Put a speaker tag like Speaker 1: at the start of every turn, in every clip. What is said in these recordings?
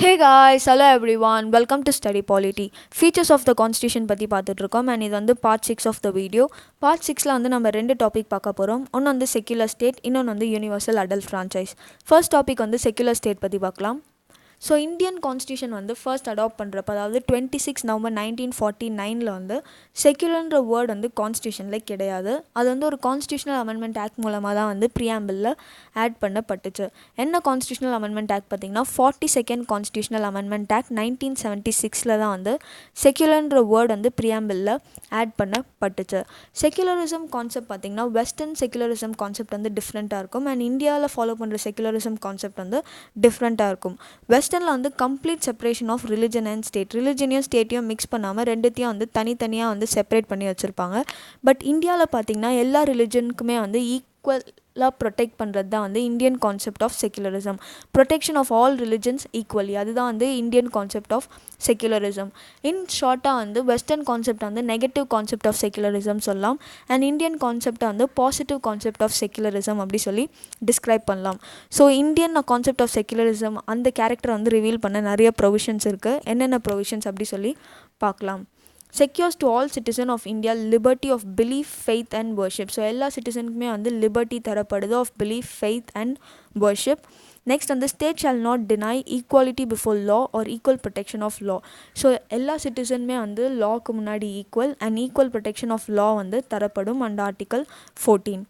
Speaker 1: Hey guys, hello everyone, welcome to Study Polity. Features of the Constitution பற்றி பார்த்துட்டு இருக்கோம் and இது வந்து part 6 of the video. Part 6ல வந்து நம்ம ரெண்டு டாபிக் பார்க்க போகிறோம். ஒன்று வந்து செக்யுலர் ஸ்டேட், இன்னொன்று வந்து universal adult franchise. First topic வந்து செக்யுலர் ஸ்டேட் பற்றி பார்க்கலாம். ஸோ இந்தியன் கான்ஸ்டியூஷன் வந்து ஃபர்ஸ்ட் அடாப்ட் பண்ணுறப்ப, அதாவது 26 நவம்பர் 1949 வந்து செக்யுலர்ன்ற வேர்ட் வந்து கான்ஸ்டியூஷனில் கிடையாது. அது வந்து ஒரு கான்ஸ்டியூஷனல் அமெண்ட்மெண்ட் ஆக்ட் மூலமாக தான் வந்து ப்ரியாம்பிளில் ஆட் பண்ணப்பட்டுச்சு. என்ன கான்ஸ்டியூஷனல் அமெண்ட்மெண்ட் ஆக்ட் பார்த்திங்கன்னா 42nd கான்ஸ்டியூஷனல் அமெண்ட்மெண்ட் ஆக்ட் 1976 தான் வந்து செக்யுலர்ன்ற வேர்ட் வந்து ப்ரியாம்பிளில் ஆட் பண்ணப்பட்டுச்சு. செக்யுலரிசம் கான்செப்ட் பார்த்திங்கன்னா வெஸ்டர்ன் செக்யுலரிசம் கான்செப்ட் வந்து டிஃப்ரெண்ட்டாக இருக்கும் அண்ட் இந்தியாவில் ஃபாலோ பண்ணுற செக்யுலரிசம் கான்செப்ட் வந்து டிஃப்ரெண்ட்டாக இருக்கும். வெஸ்டர்னில் வந்து complete separation of religion and state, ரிலிஜனையும் ஸ்டேட்டையும் மிக்ஸ் பண்ணாமல் ரெண்டுத்தையும் வந்து தனித்தனியாக வந்து செப்பரேட் பண்ணி வச்சுருப்பாங்க. பட் இந்தியாவில் பார்த்திங்கன்னா எல்லா ரிலிஜனுக்குமே வந்து ஈக்குவலாக ப்ரொடெக்ட் பண்ணுறது தான் வந்து Indian concept of secularism. Protection of all religions equally, அதுதான் வந்து Indian concept of secularism. In ஷார்ட்டாக வந்து வெஸ்டர்ன் கான்செப்ட் வந்து நெகட்டிவ் கான்செப்ட் ஆஃப் செக்யுலரிசம் சொல்லலாம் அண்ட் இந்தியன் கான்செப்டை வந்து பாசிட்டிவ் கான்செப்ட் ஆஃப் செக்யுலரிசம் அப்படி சொல்லி டிஸ்கிரைப் பண்ணலாம். So Indian concept of secularism அந்த கேரக்டரை வந்து ரிவீல் பண்ண நிறைய ப்ரொவிஷன்ஸ் இருக்குது. என்னென்ன ப்ரொவிஷன்ஸ் அப்படி சொல்லி பார்க்கலாம். Secures to all citizen of India liberty of belief, faith and worship. So எல்லா சிட்டிசனுக்குமே வந்து லிபர்ட்டி தரப்படுது of belief, faith and worship. Next வந்து state shall not deny equality before law or equal protection of law. So எல்லா சிட்டிசனுமே வந்து லாக்கு முன்னாடி equal and equal protection of law வந்து தரப்படும் and article 14.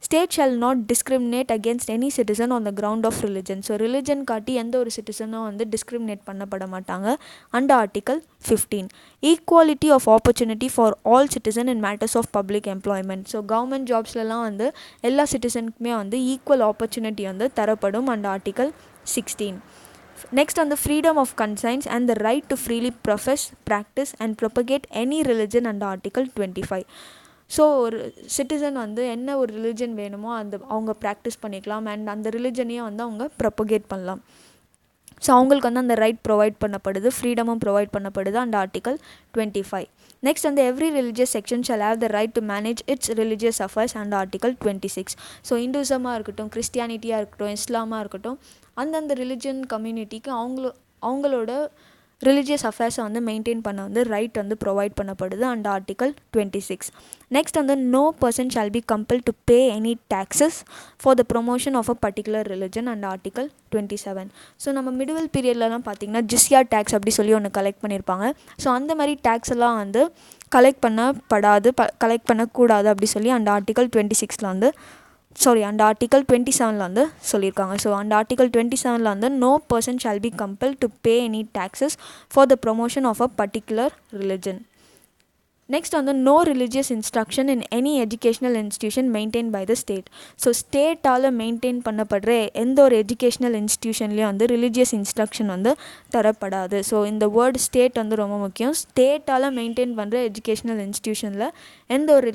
Speaker 1: State shall not discriminate against any citizen on the ground of religion. So religion காட்டி எந்த ஒரு சிட்டிசனும் வந்து டிஸ்கிரிமினேட் பண்ணப்பட மாட்டாங்க under article 15. Equality of opportunity for all citizen in matters of public employment. So government ஜாப்ஸ்லாம் வந்து எல்லா சிட்டிசனுக்குமே வந்து ஈக்குவல் ஆப்பர்ச்சுனிட்டி வந்து தரப்படும் அண்டர் ஆர்டிகல் 16. நெக்ஸ்ட் வந்து freedom of conscience and the right to freely profess, practice and propagate any religion under article 25. So ஒரு citizen வந்து என்ன ஒரு ரிலிஜன் வேணுமோ அவங்க ப்ராக்டிஸ் பண்ணிக்கலாம் அண்ட் அந்த ரிலிஜனையும் வந்து அவங்க ப்ரொபகேட் பண்ணலாம். ஸோ அவங்களுக்கு வந்து அந்த ரைட் ப்ரொவைட் பண்ணப்படுது, ஃப்ரீடமும் ப்ரொவைட் பண்ணப்படுது அண்ட் ஆர்டிகல் 25. நெக்ஸ்ட் வந்து every religious section shall have the right to manage its religious affairs and article 26. So இந்துசமாக இருக்கட்டும், கிறிஸ்டியானிட்டியாக இருக்கட்டும், இஸ்லாமாக இருக்கட்டும், அந்தந்த ரிலிஜன் கம்யூனிட்டிக்கு அவங்களோட ரிலிஜியஸ் அஃபேர்ஸை வந்து மெயின்டைன் பண்ண வந்து ரைட் வந்து ப்ரொவைட் பண்ணப்படுது அண்ட் ஆர்டிகல் 26. நெக்ஸ்ட் வந்து no person shall be compel to pay any taxes for the promotion of a particular religion and article 27. So நம்ம மிடிவல் பீரியட்லலாம் பார்த்திங்கன்னா ஜிஸ்யா டேக்ஸ் அப்படி சொல்லி ஒன்று கலெக்ட் பண்ணியிருப்பாங்க. ஸோ அந்த மாதிரி டேக்ஸ் எல்லாம் வந்து கலெக்ட் பண்ணக்கூடாது அப்படி சொல்லி அந்த ஆர்டிகல் 26 வந்து அந்த ஆர்டிகல் 27 வந்து சொல்லியிருக்காங்க. ஸோ அந்த ஆர்டிகல் 27 வந்து no person shall be compel to pay any taxes for the promotion of a particular religion. Next வந்து no religious instruction in any educational institution maintain by the state. So ஸ்டேட்டால் maintain பண்ணப்படுற எந்த ஒரு educational இன்ஸ்டியூஷன்லேயும் வந்து religious instruction வந்து தரப்படாது. So இந்த வேர்டு ஸ்டேட் வந்து ரொம்ப முக்கியம். ஸ்டேட்டால் மெயின்டைன் பண்ணுற எஜுகேஷ்னல் இன்ஸ்டியூஷனில் எந்த ஒரு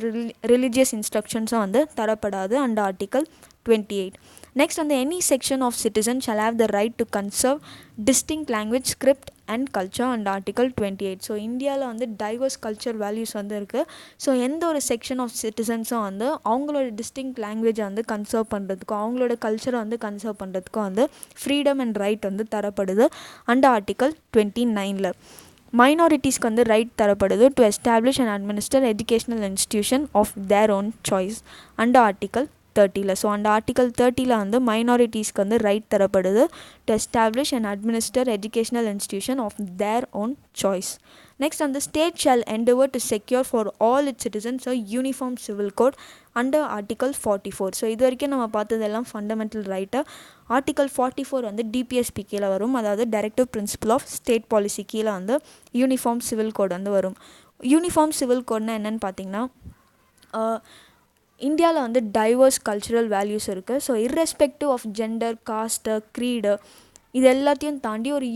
Speaker 1: ரிலிஜியஸ் இன்ஸ்ட்ரக்ஷன்ஸும் வந்து தரப்படாது அண்ட் ஆர்டிகல் 28. நெக்ஸ்ட் வந்து any section of citizen shall have the right to conserve distinct language, script and culture and article 28. So இந்தியாவில் வந்து டைவர்ஸ் கல்ச்சர் வேல்யூஸ் வந்து இருக்குது. ஸோ எந்த ஒரு செக்ஷன் ஆஃப் சிட்டிசன்ஸும் வந்து அவங்களோட டிஸ்டிங்க்ட் லாங்குவேஜை வந்து கன்சர்வ் பண்ணுறதுக்கும் அவங்களோட கல்ச்சரை வந்து கன்சர்வ் பண்ணுறதுக்கும் வந்து ஃப்ரீடம் அண்ட் ரைட் வந்து தரப்படுது அண்டர் ஆர்டிகல் 29. மைனாரிட்டிஸ்க்கு வந்து ரைட் தரப்படுது to establish and administer educational institution of their own choice under article 30. So அந்த ஆர்டிகல் 30 வந்து மைனாரிட்டிஸ்க்கு வந்து ரைட் தரப்படுது to establish and administer educational institution of their own choice. Next வந்து state shall endeavour to secure for all its citizens a uniform civil code under article 44. So இது வரைக்கும் நம்ம பார்த்ததெல்லாம் ஃபண்டமெண்டல் ரைட்டு. ஆர்டிகல் 44 வந்து DPSP கீழே வரும், அதாவது directive principle of state policy கீழே வந்து யூனிஃபார்ம் சிவில் கோட் வந்து வரும். யூனிஃபார்ம் சிவில் கோட்னா என்னென்னு பார்த்தீங்கன்னா, இந்தியாவில் வந்து டைவர்ஸ் கல்ச்சுரல் வேல்யூஸ் இருக்குது. So irrespective of gender, caste, creed, இது எல்லாத்தையும் தாண்டி ஒரு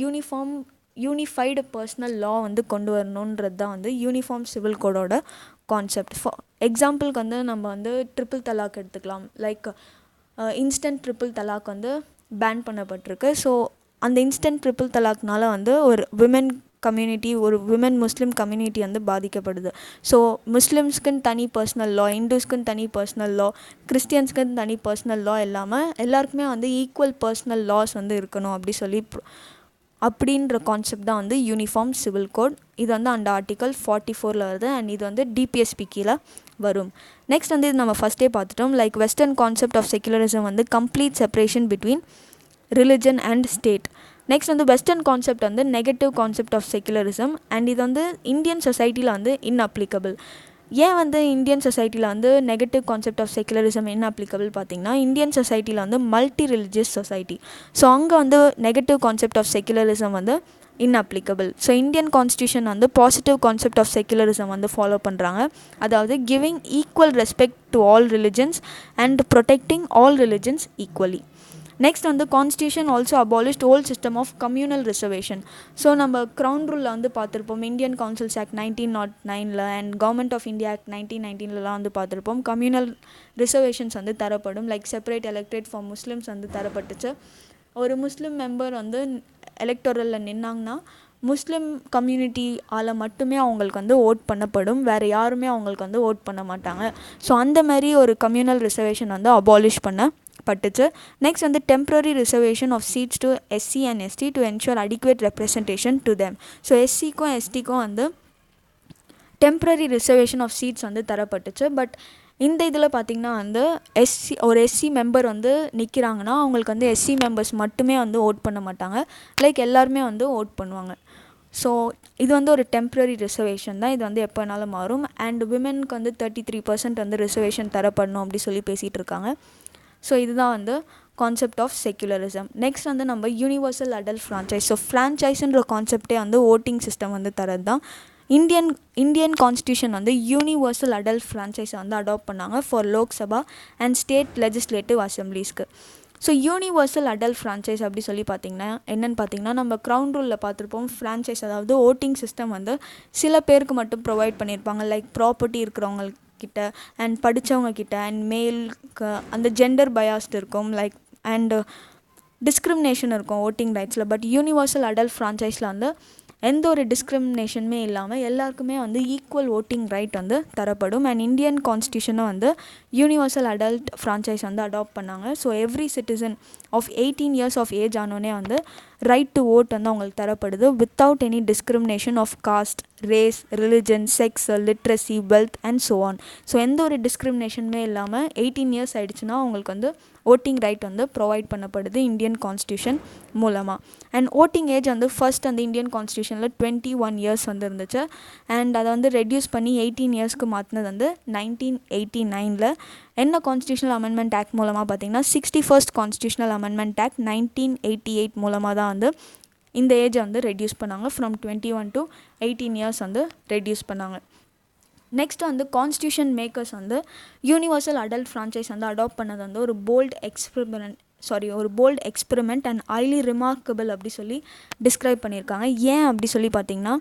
Speaker 1: யூனிஃபைடு பர்சனல் லா வந்து கொண்டு வரணுன்றது தான் வந்து யூனிஃபார்ம் சிவில் கோடோட கான்செப்ட். ஃபார் எக்ஸாம்பிளுக்கு வந்து நம்ம வந்து ட்ரிபிள் தலாக் எடுத்துக்கலாம். லைக் இன்ஸ்டன்ட் ட்ரிபிள் தலாக் வந்து பேன் பண்ணப்பட்டிருக்கு. ஸோ அந்த இன்ஸ்டன்ட் ட்ரிபிள் தலாக்னால வந்து ஒரு விமன் முஸ்லீம் கம்யூனிட்டி வந்து பாதிக்கப்படுது. ஸோ முஸ்லீம்ஸ்க்குன்னு தனி பர்சனல் லா, இந்துஸ்க்குன்னு தனி பர்சனல் லா, கிறிஸ்டியன்ஸ்க்குன்னு தனி பர்சனல் லா இல்லாமல் எல்லாருக்குமே வந்து ஈக்குவல் பர்சனல் லாஸ் வந்து இருக்கணும் அப்படி சொல்லி அப்படின்ற கான்செப்ட் தான் வந்து யூனிஃபார்ம் சிவில் கோட். இது வந்து அந்த ஆர்டிக்கல் 44 வருது அண்ட் இது வந்து டிபிஎஸ்பி கீழே வரும். நெக்ஸ்ட் வந்து இது நம்ம ஃபஸ்ட்டே பார்த்துட்டோம். Like western concept of secularism வந்து complete separation between religion and state. Next வந்து வெஸ்டர்ன் கான்செப்ட் வந்து negative concept of secularism and இது வந்து இந்தியன் சொசைட்டியில் வந்து இன்அப்ளிகபிள். ஏன் வந்து இந்தியன் சொசைட்டியில் வந்து நெகட்டிவ் கான்செப்ட் ஆஃப் செக்குலரிசம் இன்அப்ளிகபிள் பார்த்திங்கன்னா, இந்தியன் சொசைட்டியில் வந்து மல்டி ரிலிஜியஸ் சொசைட்டி. ஸோ அங்கே வந்து நெகட்டிவ் கான்செப்ட் ஆஃப் செக்குலரிசம் வந்து இன்அப்ளிகபிள். ஸோ இந்தியன் கான்ஸ்டியூஷன் வந்து பாசிட்டிவ் கான்செப்ட் ஆஃப் செக்குலரிசம் வந்து ஃபாலோ பண்ணுறாங்க. அதாவது giving equal respect to all religions and protecting all religions equally. Next வந்து constitution also abolished old system of communal reservation. So நம்ம crown ரூலில் வந்து பார்த்துருப்போம், Indian councils act 1909 and government of India act 1919 வந்து பார்த்துருப்போம். Communal reservations வந்து தரப்படும். Like separate electorate for Muslims வந்து தரப்பட்டுச்சு. ஒரு முஸ்லீம் மெம்பர் வந்து எலெக்டோரலில் நின்னாங்கன்னா முஸ்லீம் கம்யூனிட்டி ஆல் மட்டுமே அவங்களுக்கு வந்து ஓட் பண்ணப்படும், வேறு யாருமே அவங்களுக்கு வந்து ஓட் பண்ண மாட்டாங்க. ஸோ அந்த மாதிரி ஒரு கம்யூனல் ரிசர்வேஷன் வந்து அபாலிஷ் பண்ணப்பட்டுச்சு. நெக்ஸ்ட் வந்து temporary reservation of seats to SC and ST to ensure adequate representation to them. So எஸ்சிக்கும் எஸ்டிக்கும் வந்து டெம்ப்ரரி ரிசர்வேஷன் ஆஃப் சீட்ஸ் வந்து தரப்பட்டுச்சு. பட் இந்த இதில் பார்த்திங்கன்னா வந்து ஒரு எஸ்சி மெம்பர் வந்து நிற்கிறாங்கன்னா அவங்களுக்கு வந்து எஸ்சி மெம்பர்ஸ் மட்டுமே வந்து ஓட் பண்ண மாட்டாங்க, லைக் எல்லாருமே வந்து ஓட் பண்ணுவாங்க. ஸோ இது வந்து ஒரு டெம்ப்ரரி ரிசர்வேஷன் தான், இது வந்து எப்போ வேணாலும் மாறும். அண்ட் விமென்க்கு வந்து 33% வந்து ரிசர்வேஷன் தரப்படணும் அப்படி சொல்லி பேசிகிட்டு இருக்காங்க. ஸோ இதுதான் வந்து கான்செப்ட் ஆஃப் செக்குலரிசம். நெக்ஸ்ட் வந்து நம்ம யூனிவர்சல் அடல்ட் ஃப்ரான்ச்சைஸ். ஸோ ஃப்ரான்ச்சைஸ்ன்ற கான்செப்டே வந்து ஓட்டிங் சிஸ்டம் வந்து தரது தான். இந்தியன் கான்ஸ்டியூஷன் வந்து யூனிவர்சல் அடல்ட் ஃப்ரான்ச்சைஸை வந்து அடாப்ட் பண்ணாங்க for Lok Sabha and state legislative அசம்பிளிஸ்க்கு. So universal adult franchise அப்படி சொல்லி பார்த்திங்கன்னா என்னென்னு பார்த்திங்கன்னா, நம்ம க்ரௌன் ரூலில் பார்த்துருப்போம் ஃப்ரான்ச்சைஸ், அதாவது ஓட்டிங் சிஸ்டம் வந்து சில பேருக்கு மட்டும் ப்ரொவைட் பண்ணியிருப்பாங்க. லைக் ப்ராப்பர்ட்டி இருக்கிறவங்கக்கிட்ட அண்ட் படித்தவங்கக்கிட்ட அண்ட் மேலுக்கு அந்த ஜெண்டர் பயாஸ்ட் இருக்கும், லைக் அண்டு டிஸ்கிரிமினேஷன் இருக்கும் ஓட்டிங் ரைட்ஸில். பட் யூனிவர்சல் அடல்ட் ஃப்ரான்ச்சைஸில் வந்து எந்த ஒரு டிஸ்கிரிமினேஷனுமே இல்லாமல் எல்லாருக்குமே வந்து ஈக்குவல் ஓட்டிங் ரைட் வந்து தரப்படும். அண்ட் இந்தியன் கான்ஸ்டியூஷனை வந்து யூனிவர்சல் அடல்ட் ஃப்ரான்ச்சைஸ் வந்து அடாப்ட் பண்ணாங்க. So every citizen of 18 years of age ஆனோடனே வந்து ரைட் டு ஓட் வந்து அவங்களுக்கு தரப்படுது without any discrimination of caste, race, religion, sex, literacy, wealth and so on. So எந்த ஒரு டிஸ்கிரிமினேஷனுமே இல்லாமல் 18 years ஆகிடுச்சுன்னா அவங்களுக்கு வந்து ஓட்டிங் ரைட் வந்து ப்ரொவைட் பண்ணப்படுது இந்தியன் கான்ஸ்டியூஷன் மூலமாக. அண்ட் ஓட்டிங் ஏஜ் வந்து ஃபர்ஸ்ட் அந்த இந்தியன் கான்ஸ்டியூஷனில் 21 years வந்து இருந்துச்சு. அண்ட் அதை வந்து ரெடியூஸ் பண்ணி 18 yearsக்கு மாற்றினது வந்து 1989. என்ன கான்ஸ்டியூஷனல் அமெண்ட்மெண்ட் ஆக்ட் மூலமாக பார்த்திங்கன்னா 61st கான்ஸ்டியூஷனல் அமெண்ட்மெண்ட் ஆக்ட் 1988 மூலமாக தான் வந்து இந்த ஏஜை வந்து ரெடியூஸ் பண்ணாங்க. ஃப்ரம் 21 to 18 years வந்து ரெடியூஸ் பண்ணாங்க. நெக்ஸ்ட் வந்து கான்ஸ்டியூஷன் மேக்கர்ஸ் வந்து யூனிவர்சல் அடல்ட் ஃப்ரான்ச்சைஸ் வந்து அடாப்ட் பண்ணது வந்து ஒரு bold experiment and highly remarkable அப்படி சொல்லி டிஸ்கிரைப் பண்ணியிருக்காங்க. ஏன் அப்படி சொல்லி பார்த்திங்கன்னா,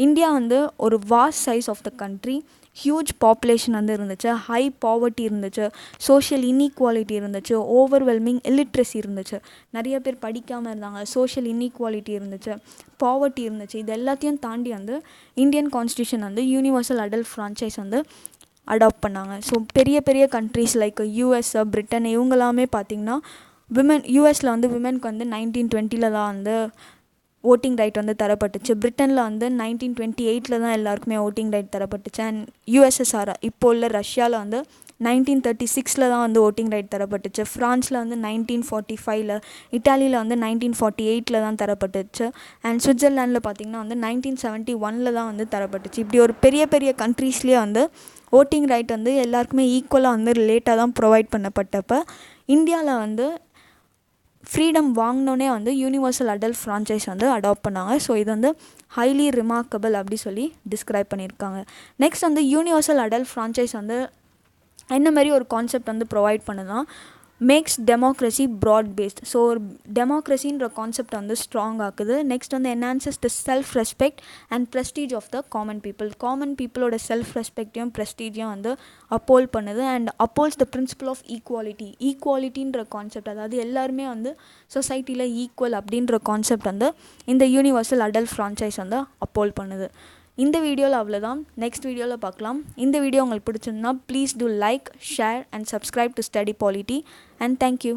Speaker 1: இந்தியா வந்து ஒரு vast size of the country, huge population வந்து இருந்துச்சு, ஹை பாவர்ட்டி இருந்துச்சு, சோஷியல் இன்இக்வாலிட்டி இருந்துச்சு, ஓவர்வெல்மிங் இல்லிட்ரஸி இருந்துச்சு, நிறைய பேர் படிக்காமல் இருந்தாங்க, சோஷியல் இன்இக்வாலிட்டி இருந்துச்சு, பாவர்ட்டி இருந்துச்சு. இது எல்லாத்தையும் தாண்டி வந்து இந்தியன் கான்ஸ்டியூஷன் வந்து யூனிவர்சல் அடல்ட் ஃப்ரான்ச்சைஸ் வந்து அடாப்ட் பண்ணாங்க. ஸோ பெரிய பெரிய கண்ட்ரீஸ் லைக் யூஎஸ், பிரிட்டன் இவங்களாமே பார்த்திங்கன்னா யூஎஸில் வந்து விமென்க்கு வந்து 1920 தான் வந்து ஓட்டிங் ரைட் வந்து தரப்பட்டுச்சு. பிரிட்டனில் வந்து 1928 தான் எல்லாருக்குமே ஓட்டிங் ரைட் தரப்பட்டுச்சு. அண்ட் யூஎஸ்எஸ்ஆர் இப்போ உள்ள ரஷ்யாவில் வந்து 1936 தான் வந்து ஓட்டிங் ரைட் தரப்பட்டுச்சு. ஃப்ரான்ஸில் வந்து 1945, இட்டாலியில் வந்து 1948 தான் தரப்பட்டுச்சு. அண்ட் சுவிட்சர்லாண்டில் பார்த்திங்கன்னா வந்து 1971 தான் வந்து தரப்பட்டுச்சு. இப்படி ஒரு பெரிய பெரிய கண்ட்ரீஸ்லேயே வந்து ஓட்டிங் ரைட் வந்து எல்லாருக்குமே ஈக்குவலாக வந்து லேட்டாக தான் ப்ரொவைட் பண்ணப்பட்டப்போ இந்தியாவில் வந்து ஃப்ரீடம் வாங்கினோன்னே வந்து யூனிவர்சல் அடல்ட் ஃப்ரான்ச்சைஸ் வந்து அடாப்ட் பண்ணாங்க. ஸோ இது வந்து ஹைலி ரிமார்க்கபிள் அப்படி சொல்லி டிஸ்கிரைப் பண்ணியிருக்காங்க. நெக்ஸ்ட் வந்து யூனிவர்சல் அடல்ட் ஃப்ரான்ச்சைஸ் வந்து என்ன மாதிரி ஒரு கான்செப்ட் வந்து ப்ரொவைட் பண்ணுதான், makes democracy broad based. So ஒரு டெமோக்ரஸின்ற கான்செப்ட் வந்து ஸ்ட்ராங் ஆக்குது. நெக்ஸ்ட் வந்து enhances the self respect and prestige of the common பீப்புளோட செல்ஃப் ரெஸ்பெக்டையும் ப்ரெஸ்டீஜையும் வந்து அப்போல் பண்ணுது. And upholds the principle of ஈக்குவாலிட்டின்ற கான்செப்ட், அதாவது எல்லாருமே வந்து சொசைட்டியில் ஈக்குவல் அப்படின்ற கான்செப்ட் வந்து இந்த யூனிவர்சல் அடல்ட் ஃப்ரான்ச்சைஸ் வந்து அப்போல் பண்ணுது. இந்த வீடியோவில் அவ்வளோதான். நெக்ஸ்ட் வீடியோவில் பார்க்கலாம். இந்த வீடியோ உங்களுக்கு பிடிச்சிருந்தா please do like, share and subscribe to study polity. And thank you.